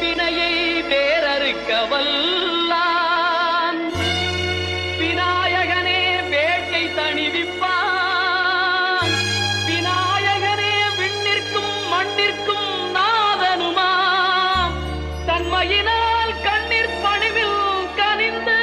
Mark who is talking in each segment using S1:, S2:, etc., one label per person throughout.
S1: வினையை வேறறுக்க வல்லான் விநாயகனே வேட்டை தணிவிப்பான் விநாயகனே விண்ணிற்கும் மண்ணிற்கும் நாதனுமாம் தன்மையினால் கண்ணீர் பணிவில் கனிந்து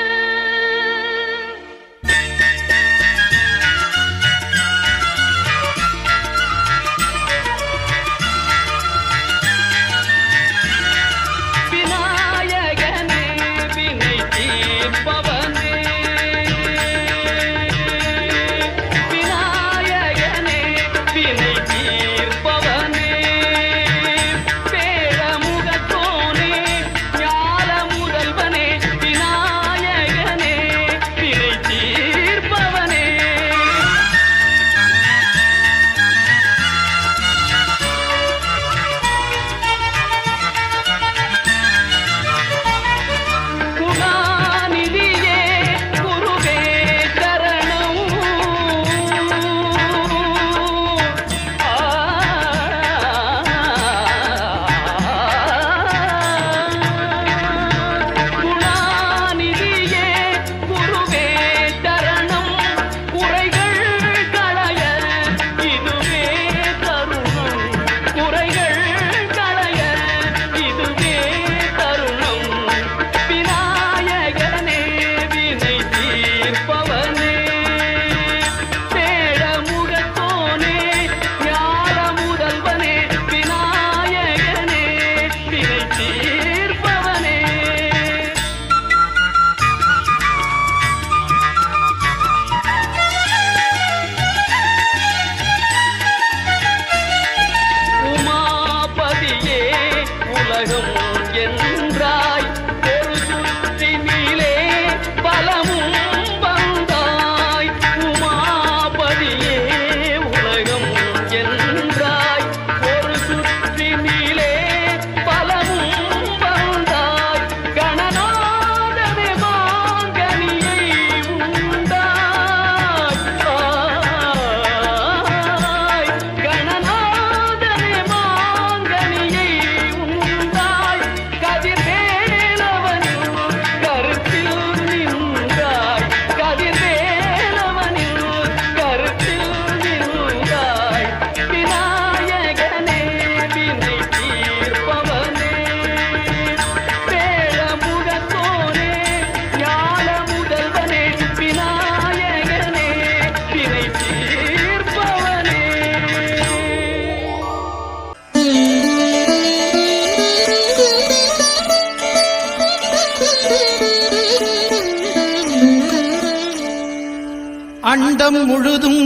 S2: அண்டம் முழுதும்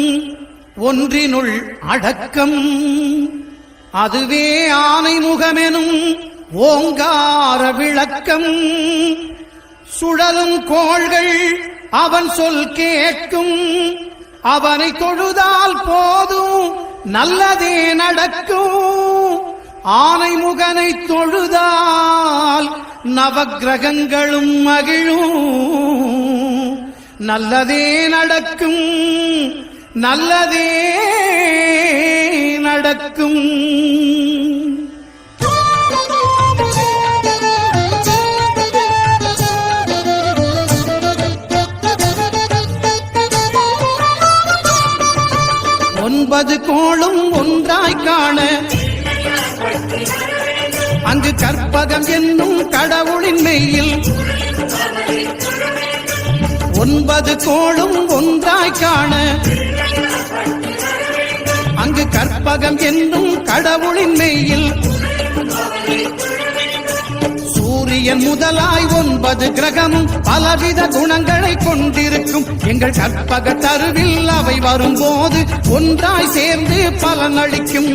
S2: ஒன்றினுள் அடக்கம் அதுவே ஆனைமுகமெனும் ஓங்கார விளக்கம் சுழலும் கோள்கள் அவன் சொல் கேட்கும் அவனை தொழுதால் போதும் நல்லதே நடக்கும் ஆனைமுகனை தொழுதால் நவக்கிரகங்களும் மகிழும் நல்லதே நடக்கும் நல்லதே நடக்கும். ஒன்பது கோளும் ஒன்றாய் காண அங்கு கற்பகம் என்னும் கடவுளின் மெய்யில் ஒன்பது கோளும் ஒன்றாய் காண அங்கு கற்பகம் என்னும் கடவுளின் மெய்யில் சூரியன் முதலாய் 9 கிரகமும் பலவித குணங்களை கொண்டிருக்கும் எங்கள் கற்பக தருவில் அவை வரும்போது ஒன்றாய் சேர்ந்து பலனளிக்கும்.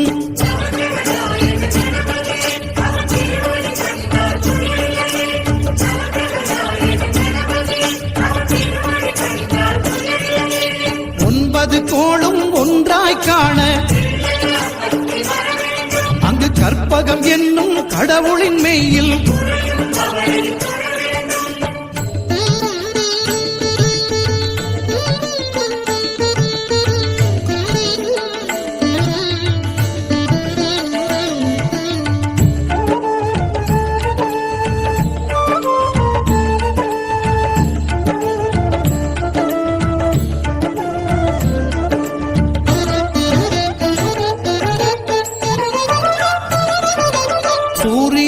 S2: கோளும் ஒன்றாய் காண அங்கு கற்பகம் என்னும் கடவுளின் மெய்யில்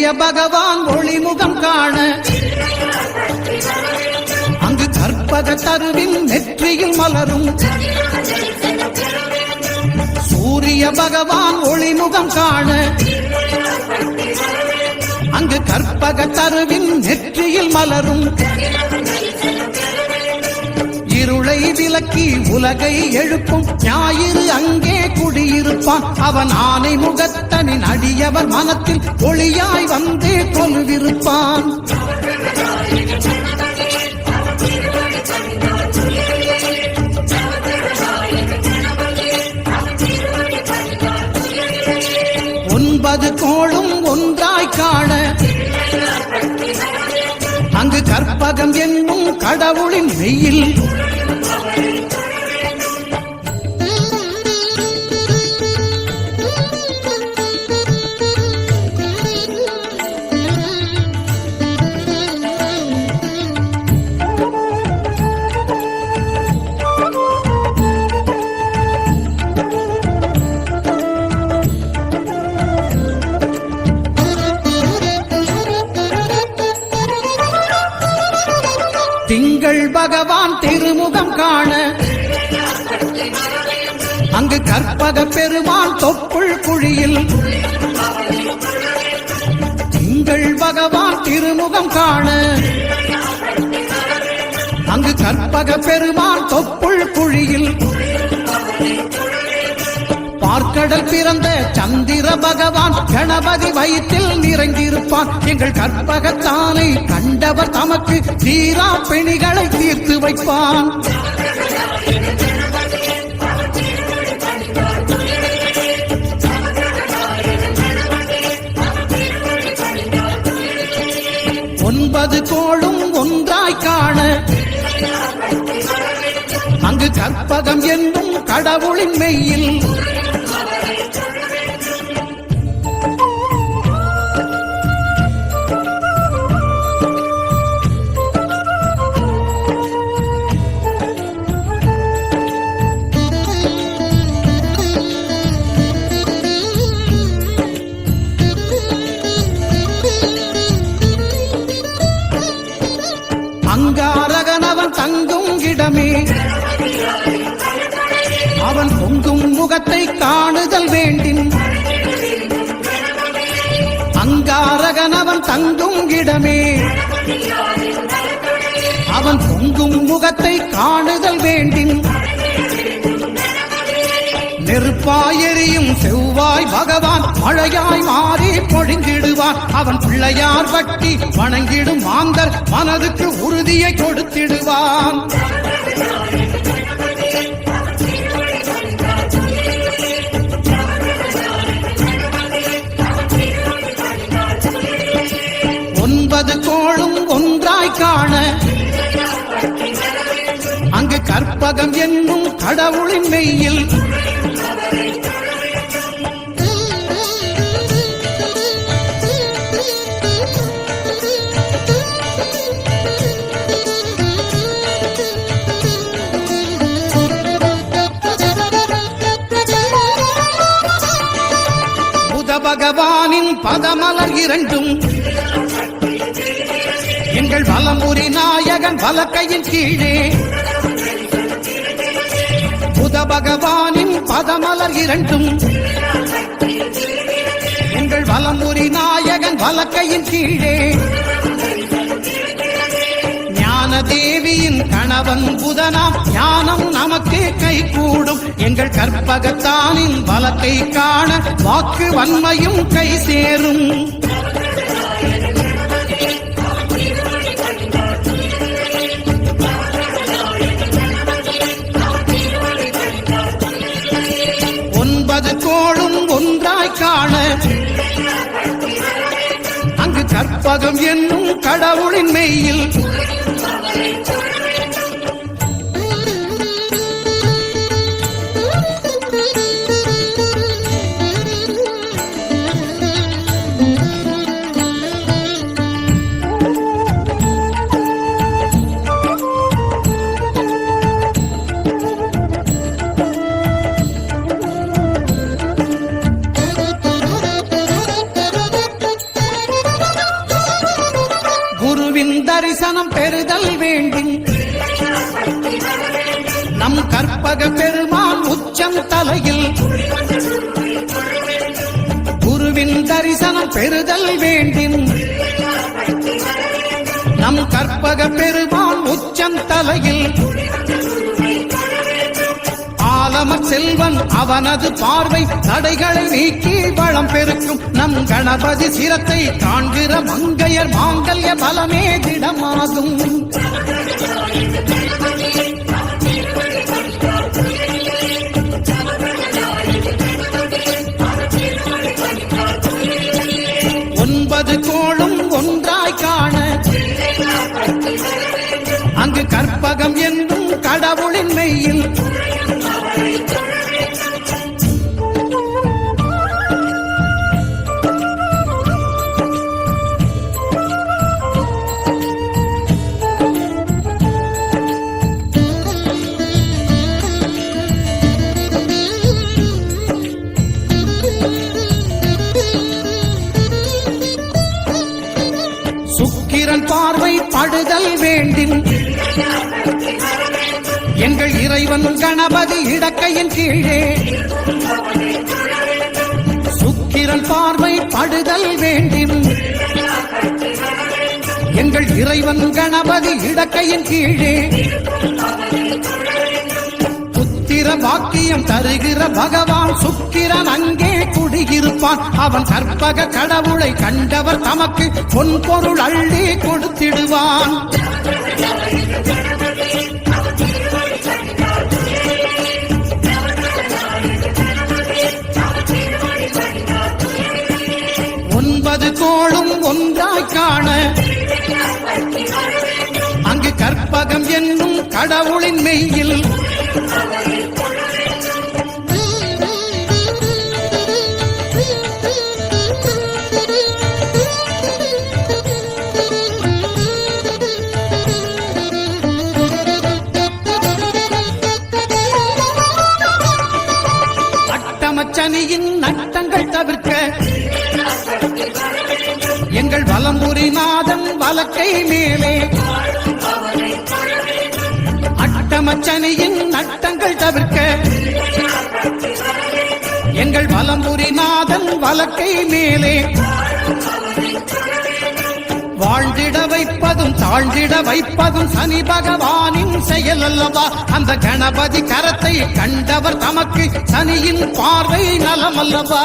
S2: சூரிய பகவான் ஒளிமுகம் காண அங்கு கற்பக தருவின் நெற்றியில் மலரும் சூரிய பகவான் ஒளிமுகம் காண அங்கு கற்பக தருவின் நெற்றியில் மலரும் இருளை விலக்கி உலகை எழுப்பும் ஞாயிறு அங்கே குடியிருப்பான் அவன் ஆனை முகத்தனின் அடியவர் மனத்தில் ஒளியாய் வந்தே கொலுவிருப்பான் ஒன்பது கோளும் ஒன்றாய் காண அங்கு கற்பகம் என்னும் கடவுளின் மெய்யில் திங்கள் பகவான் திருமுகம் காண அங்கு கற்பக பெருமான் தொப்புள் குழியில் திங்கள் பகவான் திருமுகம் காண அங்கு கற்பக பெருமான் தொப்புள் குழியில் பார்க்கடல் பிறந்த சந்திர பகவான் கணபதி வயிற்றில் நிறைந்திருப்பான் எங்கள் கற்பகத்தானை கண்டவர் தமக்கு தீரா பிணிகளை தீர்த்து வைப்பான் ஒன்பது கோளும் ஒன்றாய் காண அங்கு கற்பகம் என்னும் கடவுளின் மெய்யில் அங்காரகனவன் தங்கும் இடமே அவன் பொங்கும் முகத்தை காணுதல் வேண்டின் அங்காரகனவன் தங்கும் இடமே அவன் பொங்கும் முகத்தை காணுதல் வேண்டின் நெருப்பாய் எரியும் செவ்வாய் பகவான் மழையாய் மாறி பொழிந்திடுவான் அவன் பிள்ளையார் பட்டி வணங்கிடும் மாந்தர் மனதுக்கு உறுதியை கொடுத்திடுவான் ஒன்பது கோளும் ஒன்றாய் காண அங்கு கற்பகம் என்னும் கடவுளின் மெய்யில் புத பகவானின் பதமலர் இரண்டும் எங்கள் வலமுறி நாயகன் வலக்கையின் கீழே புத பகவானின் பதமலர் இரண்டும் எங்கள் வலமுறி நாயகன் வலக்கையின் கீழே ஞான தேவியின் கணவன் புதனாம் ஞானம் நமக்கு கை கூடும் எங்கள் கற்பகத்தானின் வலக்கை காண வாக்கு வன்மையும் கை சேரும் ஒன்பது கோளும் ஒன்றாய் காண அங்கு கற்பகம் என்னும் கடவுளின் மெய்யில் தரிசனம் பெறுதல் வேண்டும். நம் கற்பக பெருமான் உச்சம் தலையில் குருவின் தரிசனம் பெறுதல் வேண்டும். நம் கற்பக பெருமான் உச்சம் தலையில் ஆலமர் செல்வன் அவனது பார்வை தடைகளை நீக்கி வளம் பெருக்கும். நம் கணபதி சிரத்தை காண்கிற மங்கையர் மாங்கல்ய பலமே திடமாகும். ஒன்பது கோளும் ஒன்றாய் காண அங்கு கற்பகம் என்னும் கடவுளின் மெய்யில் சுக்கிரன் பார்வை படுதல் வேண்டும். எங்கள் இறைவன் கணபதி இடக்கையின் கீழே சுக்கிரன் பார்வை படுதல் வேண்டும். எங்கள் இறைவன் கணபதி இடக்கையின் கீழே புத்திர வாக்கியம் தருகிற பகவான் சுக்கிரன் அங்கே குடியிருப்பான். அவன் கற்பக கடவுளை கண்டவர் தமக்கு பொன் பொருள் அள்ளி கொடுத்திடுவான். ஒன்பது கோளும் ஒன்றாய் காண அங்கு கற்பகம் என்னும் கடவுளின் மெய்யில் அட்டமச்சனியின் நட்டங்கள் தவிர்க்க எங்கள் வலம்புரிநாதன் வலக்கை மேலே அட்டமச்சனியின் நட்டங்கள் தவிர்க்க எங்கள் வலம்புரிநாதன் வலக்கை மேலே வாழ்ந்திட வைப்பதும் தாழ்ந்திட வைப்பதும் சனி பகவானின் செயல் அல்லவா. அந்த கணபதி கரத்தை கண்டவர் தமக்கு சனியின் பார்வை நலம் அல்லவா.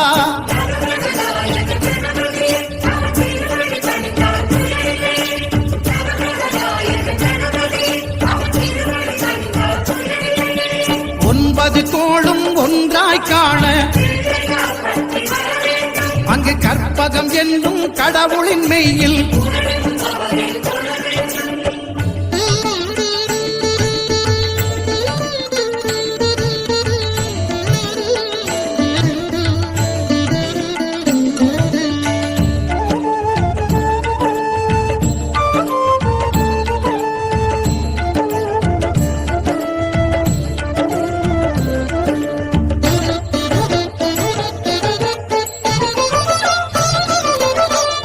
S2: ஒன்பது கோளும் ஒன்றாய் காண அங்கு கற்பகம் என்னும் கடவுளின் மெய்யில்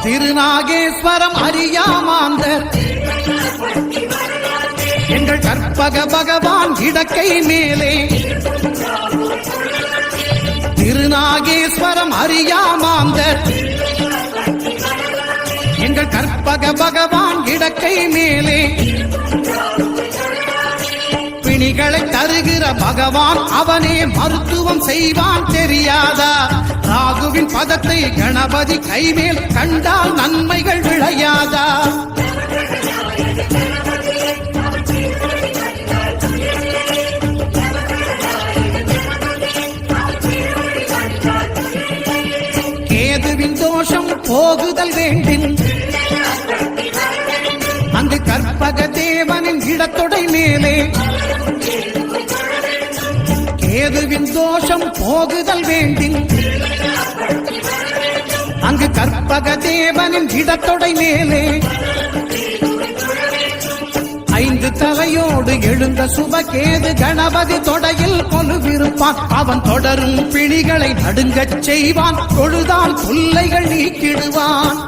S2: திருநாகேஸ்வரம் அறியாமாந்தர் எங்கள் கற்பக பகவான் இடக்கை மேலே திருநாகேஸ்வரம் அறியாமாந்தர் எங்கள் கற்பக பகவான் இடக்கை மேலே பிணிகளை தருகிற பகவான் அவனே மருத்துவம் செய்வான் தெரியாதா. ராகுவின் பதத்தை கணபதி கைமேல் கண்டால் நன்மைகள் விளையாதா. கேதுவின் தோஷம் போகுதல் வேண்டும். அங்கு கற்பக தேவனின் இடத்தொடை மேலே கேதுவின் தோஷம் போகுதல் வேண்டும். அங்கு கற்பக தேவனின் இடத்தொடை மேலே ஐந்து தலையோடு எழுந்த சுபகேது கணபதி தொடையில் கொலுவிருப்பான். அவன் தொடரும் பிணிகளை நடுங்கச் செய்வான். தொழுதால் தொல்லைகள் நீக்கிடுவான்.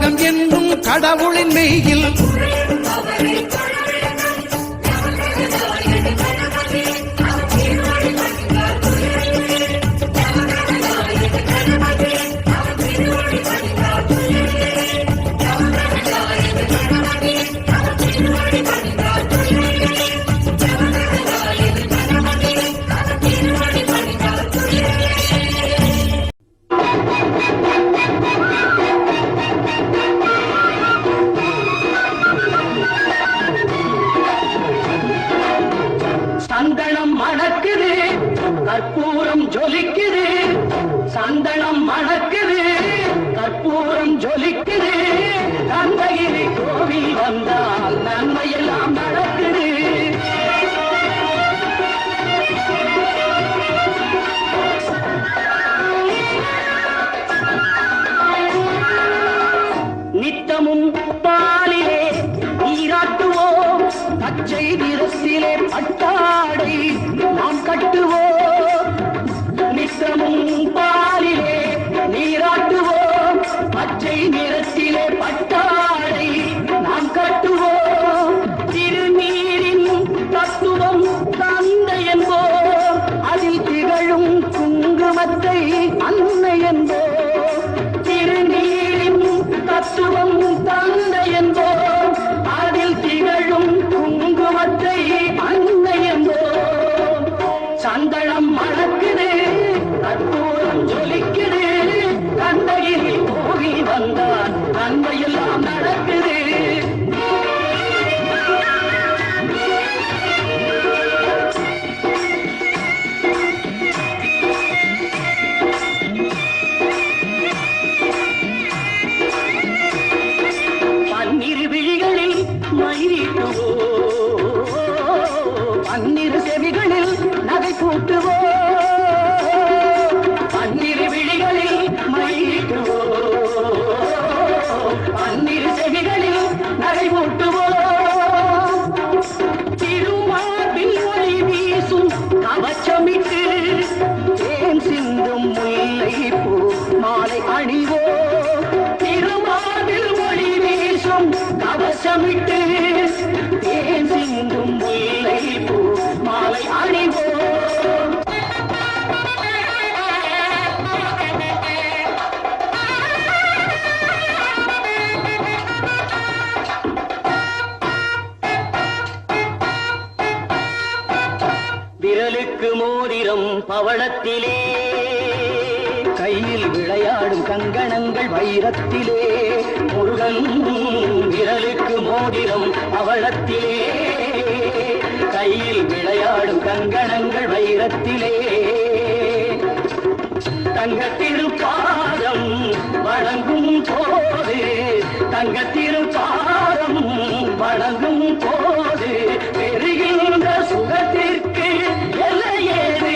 S2: கற்பகம் என்னும் கடவுளின் மெய்யில்
S1: சந்தனம் மணக்குது, கற்பூரம் ஜொலிக்குது. சந்தனம் மணக்குது, கற்பூரம் ஜொலிக்குது. கந்தகிரி கோவில் வந்தால் நன்மையெல்லாம் நடக்குது. நித்தமும் பாலிலே நீராட்டுவோம், பச்சை நிறத்திலே பட்டாடை நாம் கட்டுவோம். நித்தமும் பாலிலே நீராட்டுவோம், பச்சை நிறத்திலே பட்டாடை நாம் கட்டுவோம். திருநீரின் தத்துவம் தந்தை என்போம், அதில் திகழும் குங்குமத்தை அன்னை என்போம். திருநீரின் தத்துவம் தந்தை என்போம், அதில் திகழும் குங்குமத்தை அன்னை என்போம். சந்தனம் மணக்குது, கற்பூரம் ஜொலிக்குது. கந்தகிரி கோவில் வந்தால் நன்மையெல்லாம் நடக்குது. பன்னிரு விழிகளில் மயிலிட்டுவோ, பன்னிரு செவிகளில் நகை கூட்டுவோ. பன்னிரு விழிகளில் மயிலிட்டுவோ, பன்னிரு செவிகளில் நகை கூட்டுவோ. திருமார்பில் ஒளி வீசும் கவச்சமிட்டு, தேன் சிந்தும் முல்லை பூ மாலை அணிவோ. திருமார்பில் ஒளி வீசும் கவசமிட்டு, தேன் சிந்தும் முல்லை பூ மாலை அணிவோ. விரலுக்கு மோதிரம் பவளத்திலே, கையில் விளையாடும் கங்கணங்கள் வைரத்திலே. முருகன் விரலுக்கு மோதிரம் பவளத்திலே, கையில் விளையாடும் கங்கணங்கள் வைரத்திலே. தங்க திருப்பாதம் வணங்கும் போது, தங்க திருப்பாதம் வணங்கும் போது பெறுகின்ற சுகத்திற்கு எல்லையேது,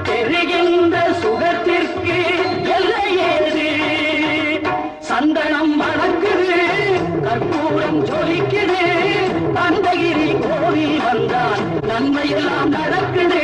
S1: பெறுகின்ற சுகத்திற்கு எல்லையேது. சந்தனம் மணக்குது, கற்பூரம் ஜொலிக்குது. கந்தகிரி கோவில் வந்தால் நன்மையெல்லாம் நடக்குது.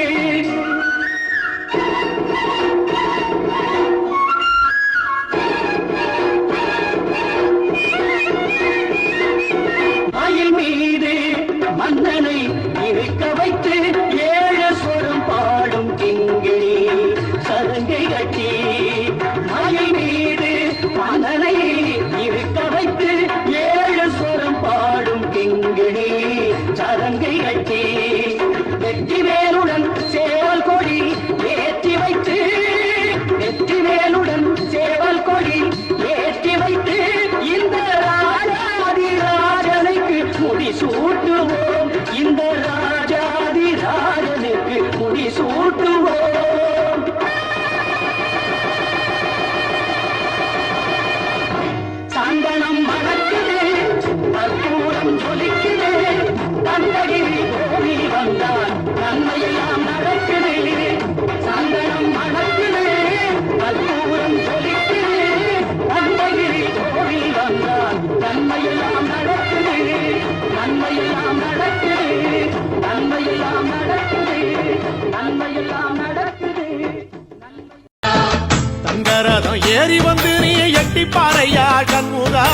S2: ரதம் ஏறி வந்து நீ எட்டி பாறையா சண்முகா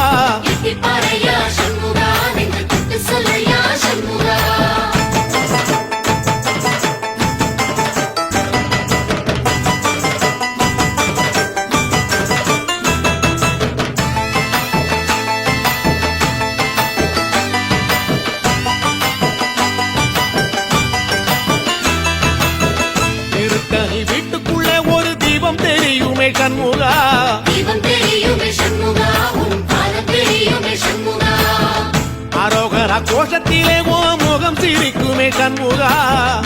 S3: எட்டிப்பாறையா சண்முகா நெஞ்சு தொட்டு சொல்லையா சண்முகா
S2: திருத்தணி வீட்டுக்குள்ளே ஒரு தீபம் தெரியுமே சண்முகா
S3: தீபம் தெரியுமே சண்முகா உன் பாதம் தெரியுமே சண்முகா
S2: அரோகரா கோஷத்திலே ஓ முகம் சிரிக்குமே சண்முகா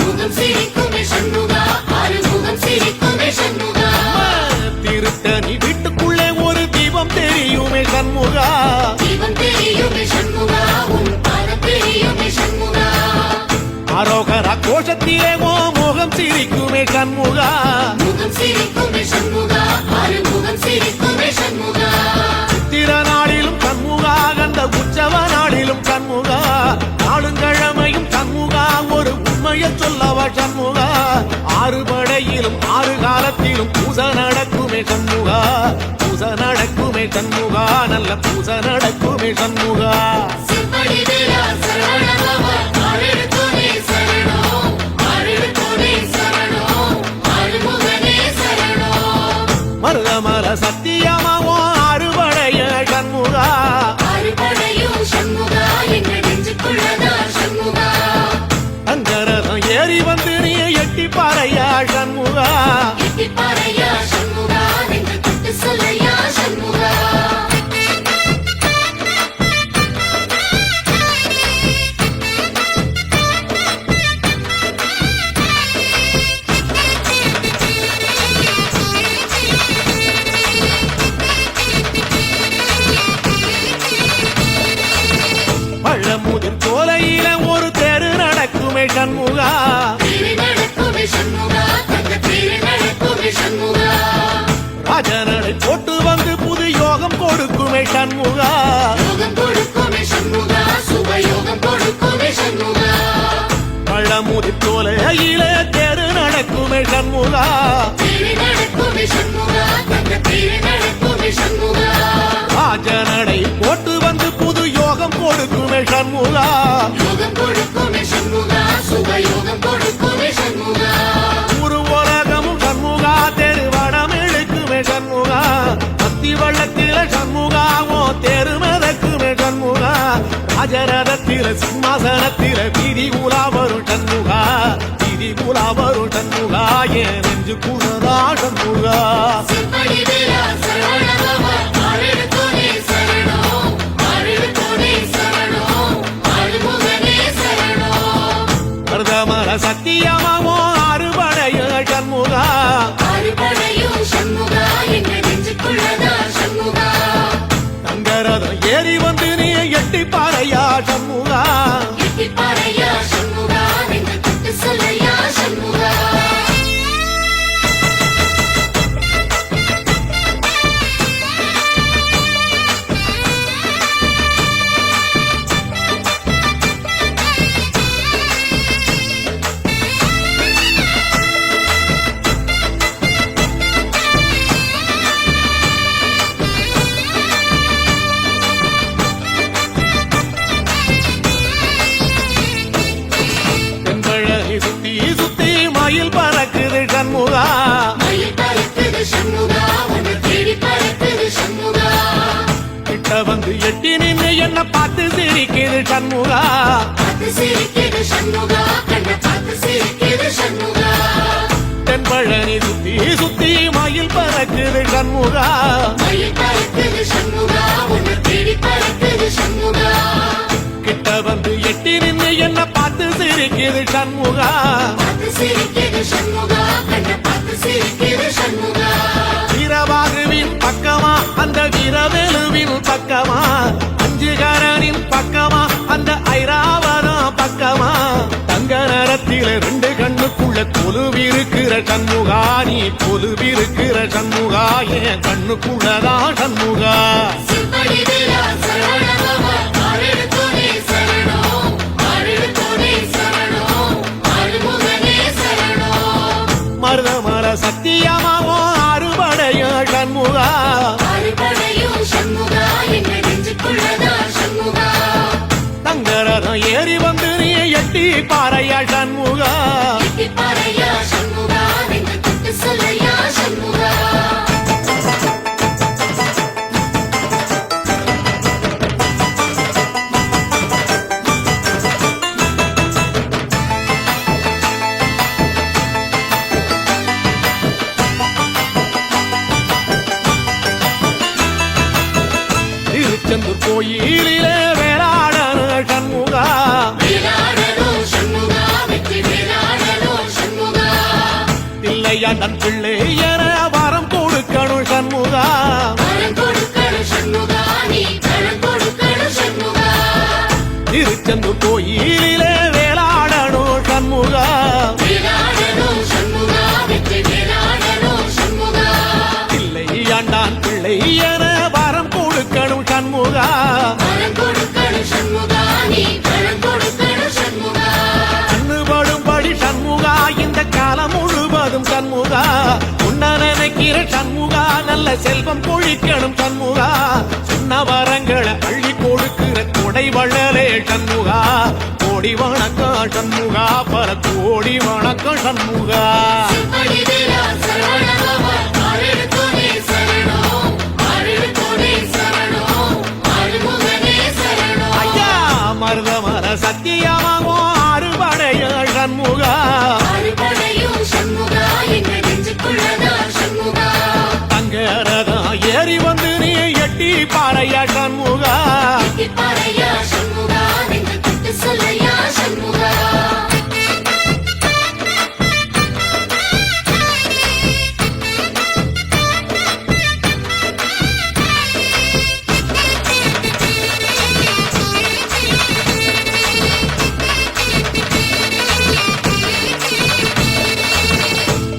S3: முகம் சிரிக்குமே சண்முகா ஆறுமுகம் சிரிக்குமே சண்முகா
S2: திருத்தணி வீட்டுக்குள்ளே ஒரு தீபம் தெரியுமே சண்முகா
S3: தீபம் தெரியுமே சண்முகா உன் பாதம் தெரியுமே சண்முகா
S2: அரோகரா கோஷத்திலே ஓ முகம் சிரிக்குமே சண்முகா
S3: முகம் சிரிக்குமே சண்முகா ஆறுமுகம் சிரிக்குமே சண்முகா
S2: சித்திர நாளிலும் கண்முகா கந்த உற்சவ நாளிலும் கண்முகா நாளுங்கிழமையும் கண்முகா ஒரு உண்மையை சொல்லவா சண்முகா ஆறு படையிலும் ஆறு காலத்திலும் பூச நடக்குமே சண்முகா பூச நடக்குமே சண்முகா நல்ல பூச நடக்குமே சண்முகா
S3: சிப்படி வீரா சரவணபவா ஆறெடுத்தோனே சரணம் ஆறெடுத்தோனே சரணம் ஆறுமுகனே சரணம்
S2: மருதமர சத்தியமாவோ அறுபடைய சண்முகா
S3: ஆறுபடையும் சண்முகா எங்க நெஞ்சுக்குள்ளதா சண்முகா
S2: அங்கரதம் ஏறி வந்து நீ எட்டி பாறையா சண்முகா
S3: எட்டிப்பாறையா சண்முகா நெஞ்சு தொட்டு சொல்லையா சண்முகா
S2: பழமுதிர் கோலையில ஒரு தெரு நடக்குமே சண்முகா
S3: தேரி நடக்குமே சண்முகா தங்க தேரி நடக்குமே சண்முகா
S2: ராஜனடை போட்டு வந்து புது யோகம் கொடுக்குமே சண்முகா
S3: யோகம் கொடுக்குமே சண்முகா சுபயோகம் கொடுக்குமே சண்முகா
S2: பழமுதிர் கோலையில தெரு நடக்குமே சண்முகா
S3: தேரி நடக்குமே சண்முகா தங்க தேரி நடக்குமே சண்முகா
S2: ராஜனடை போட்டு வந்து புது யோகம் கொடுக்குமே சண்முகா
S3: யோகம் கொடுக்குமே சண்முகா சுபயோகம் கொடுக்குமே சண்முகா
S2: ஒரு உலகமும் சண்முகா தெருவடம் இழுக்குமே சண்முகா அத்தி வள்ளத்தில சண்முகா ஓ தெரு மிதக்குமே சண்முகா ராஜரதத்தில சிம்மாசனத்தில வீதி உலா வரும் சண்முகா வீதி உலா வரும் சண்முகா ஏன் நெஞ்சு கூடதா சண்முகா
S3: சிப்படி வீரா சரவணபவா ஆறெடுத்தோனே சரணம் ஆறெடுத்தோனே சரணம் ஆறுமுகனே சரணம்
S2: மருதமர சத்தியமாவோ அறுபடைய சண்முகா
S3: ஆறுபடையும் சண்முகா எங்க நெஞ்சுக்குள்ளதா சண்முகா
S2: தங்கரதம் ஏறி வந்து நீ எட்டி பாறையா சண்முகா
S3: எட்டிப்பாறையா சண்முகா நெஞ்சு தொட்டு சொல்லையா சண்முகா
S2: தென்பழகி சுத்தி சுத்தி மயில் பறக்குது சண்முகா
S3: மயில் பறக்குது சண்முகா உன்னை தேடி பறக்குது சண்முகா
S2: கிட்ட வந்து எட்டி நின்று என்ன பார்த்து சிரிக்குது சண்முகா
S3: பார்த்து சிரிக்குது சண்முகா கண்ணை பார்த்து சிரிக்குது சண்முகா
S2: தென்பழனி சுத்தி சுத்தி மயில் பறக்குது சண்முகா
S3: மயில் பறக்குது சண்முகா உன்னை தேடி பறக்குது சண்முகா
S2: கிட்ட வந்து எட்டி நின்று என்ன பார்த்து சிரிக்குது சண்முகா
S3: பார்த்து சிரிக்குது சண்முகா கண்ணை பார்த்து சிரிக்குது சண்முகா
S2: வீரவாகுவின் பக்கமா அந்த வீரவேலுவின் பக்கமா அஞ்சுகரனின் பக்கமா அந்த ஐராவதம் பக்கமா தங்க நரத்தில ரெண்டு கண்ணுக்குள்ள கொலுவிருக்கிற சண்முகா நீ கொலுவிருக்கிற சண்முகா என் கண்ணுக்குள்ளதான் சண்முகா
S3: சிப்படி வீரா சரவணபவா ஆறெடுத்தோனே சரணம் ஆறெடுத்தோனே சரணம் ஆறுமுகனே சரணம்
S2: மருதமர சத்தியமாவோ அறுபடை ஆறுபடைய சண்முகா
S3: அறுபடையும் சண்முகா எங்கள் நெஞ்சுக்குள்ளதான் சண்முகா
S2: தங்கரதம் ஏறி வந்து நீ எட்டி பாறையா சண்முகா
S3: எட்டிப்பாறையா சண்முகா நெஞ்சு தொட்டு சொல்லையா சண்முகா
S2: திருச்செந்தூர் கோயிலிலே வேளாடன சண்முகா
S3: வேளாடனும் சண்முகா வெற்றி வேளாடனும் சண்முகா
S2: தில்லையாண்டன் பிள்ளை என வரம் கொடுக்கணும் சண்முகா
S3: வரம் கொடுக்கணும் சண்முகா நீ கரம் கொடுக்கணும் சண்முகா
S2: திருச்செந்தூர் கோயிலிலே வேளாடணும் சண்முகா
S3: வேளாடனும் சண்முகா வெற்றி வேளாடனும் சண்முகா
S2: தில்லையாண்டான் பிள்ளை என வரம் கொடுக்கணும் சண்முகா
S3: வரம் கொடுக்கணும் சண்முகா நீ கரம் கொடுக்கணும் சண்முகா
S2: கண்ணுபடும்படி சண்முகா இந்த காலம் முழுவதும் சண்முகா உன்ன நினைக்கிற சண்முகா நல்ல செல்வம் பொழிக்கணும் சண்முகா சொன்ன வரங்களை அள்ளி கொடுக்கிற கொடை வள்ளலே சண்முகா கோடி வணக்கம் சண்முகா பல கோடி வணக்கம் சண்முகா
S3: சிப்படி வீரா சரவணபவா ஆரெடுத்தோனே சரணம் ஆரெடுத்தோனே சரணம் ஆறுமுகனே சரணம்
S2: ஐயா மருதமர சத்தியமாகும் ஆறுபடைய சண்முகா
S3: அறுபடையும் சண்முகா எங்கள் நெஞ்சுக்குள்ளதான் சண்முகா
S2: தங்கரதம் ஏறி வந்து நீ எட்டி பாறையா சண்முகா
S3: எட்டிப்பாறையா சண்முகா நெஞ்சு தொட்டு சொல்லையா சண்முகா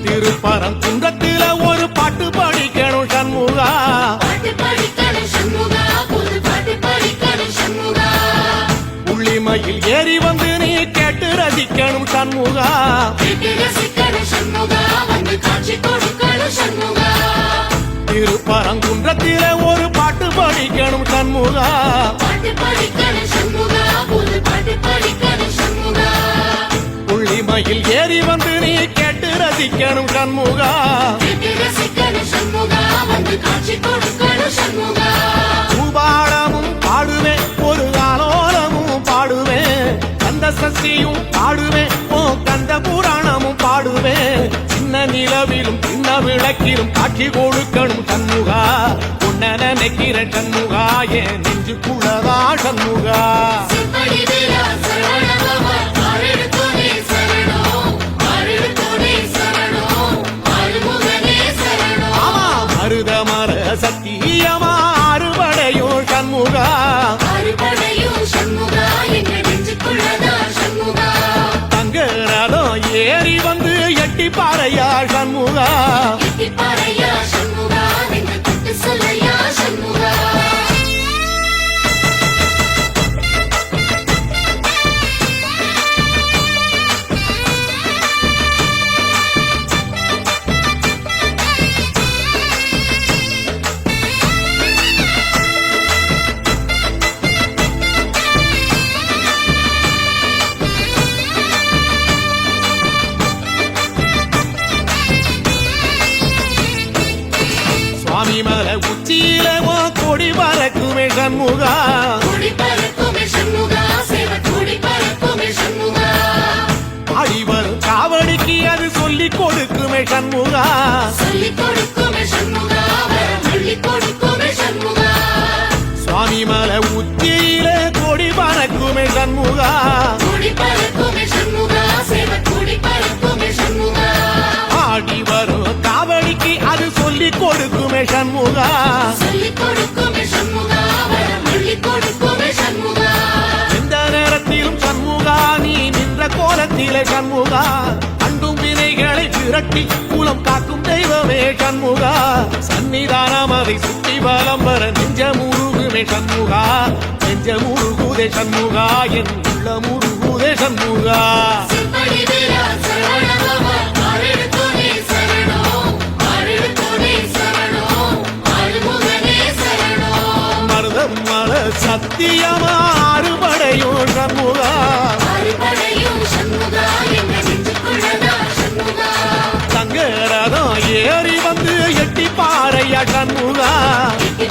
S2: திருப்பரம் குன்றத்தில ஒரு பாட்டு படிக்கணும் சண்முகா
S3: பாட்டு படிக்கணும் சண்முகா புது பாட்டு படிக்கணும் சண்முகா
S2: உள்ளிமையில் ஏறி வந்து நீ கேட்டு ரசிக்கணும் சண்முகா
S3: கேட்டு ரசிக்கணும் சண்முகா வந்து காட்சி கொடுக்கணும் சண்முகா
S2: திருப்பரங்குன்றத்தில ஒரு பாட்டு படிக்கணும் சண்முகா
S3: பாட்டு படிக்கணும் சண்முகா புது பாட்டு படிக்கணும் சண்முகா
S2: உள்ளிமையில் ஏறி வந்து நீ கேட்டு ரசிக்கணும் சண்முகா
S3: கேட்டு ரசிக்கணும் சண்முகா வந்து காட்சி கொடுக்கணும் சண்முகா
S2: பூபாடமும் பாடுவேன் ஒரு ஆலோலமும் பாடுவேன் கந்த சஷ்டியும் பாடுவேன் ஓ கந்த புராணமும் பாடுவேன் சின்ன நிலவிலும் சின்ன விளக்கிலும் காட்சி கொடுக்கணும் சண்முகா உன்ன நினைக்கிற சண்முகா என் நெஞ்சுக்குள்ளதா சண்முகா
S3: சிப்படி வீரா சரவணபவா ஆரெடுத்தோனே சரணம் ஆரெடுத்தோனே சரணம் ஆறுமுகனே சரணம்
S2: ஆமா மருதமர சத்தியமா அறுபடையோ சண்முகா
S3: அறுபடையும் சண்முகா எங்கள் நெஞ்சுக்குள்ளதான் சண்முகா
S2: தங்கரதம் ஏறி வந்து எட்டி பாறையா சண்முகா
S3: எட்டிப்பாறையா சண்முகா நெஞ்சு தொட்டு சொல்லையா சண்முகா
S2: சுவாமி மலை உச்சியில ஓ கொடி பறக்குமே சண்முகா
S3: கூடி பறக்குமே சண்முகா சேவை கூடி பறக்குமே சண்முகா
S2: பாடி வரும் காவடிக்கு அது சொல்லி கொடுக்குமே சண்முகா
S3: சொல்லிக் கொடுக்குமே சண்முகா வரம் அள்ளிக் கொடுக்குமே சண்முகா
S2: சுவாமி மலை உச்சியில கொடி பறக்குமே சண்முகா
S3: கூடி பறக்குமே சண்முகா சேவை கூடி பறக்குமே சண்முகா
S2: ஆடி வரும் காவடிக்கு அது சொல்லி கொடுக்குமே சண்முகா
S3: சொல்லிக் கொடுக்குமே சண்முகா வரம் அள்ளிக் கொடுக்குமே சண்முகா
S2: எந்த நேரத்திலும் சண்முகா நீ நின்ற கோலத்திலே சண்முகா அண்டும் வினைகளை விரட்டி குலம் காக்கும் தெய்வமே சண்முகா சன்னிதானம் அதை சுற்றி பலம் வர நெஞ்ச முருகுமே சண்முகா நெஞ்ச முருகுதே சண்முகா என் உள்ள முருகுதே சண்முகா
S3: சிப்படி வீரா சரவணபவா ஆரெடுத்தோனே சரணம் ஆரெடுத்தோனே சரணம்
S4: சத்தியமா அறுபடையும் சண்முகா
S3: அறுபடையும் சண்முகா எங்க நெஞ்சுக்குள்ளதான் சண்முகா
S4: தங்கரதம் ஏறி வந்து எட்டி பாறையா சண்முகா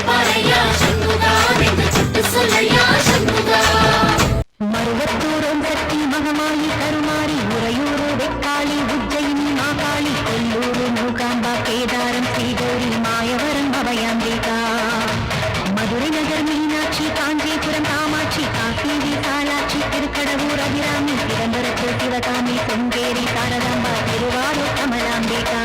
S3: பாறையா சண்முகா எங்க சுட்டு சொல்லையா சண்முகா
S5: மருவத்தூரம் சக்தி மகமாயி கருமாரி உறையூரு வெக்காளி உஜ்ஜயினி மாகாளி கொல்லூரு மூகாம்பா கேதாரம் ஸ்ரீகௌரி மாயவரம் அபயாம்பிகா மதுரை நகர் மீனாட்சி காஞ்சிபுரம் காமாட்சி காசி விசாலாட்சி திருக்கடவூர் அபிராமி சிதம்பரத்தூர் சிவகாமி பொங்கேரி சாரதாம்பா திருவாரூர் கமலாம்பிகா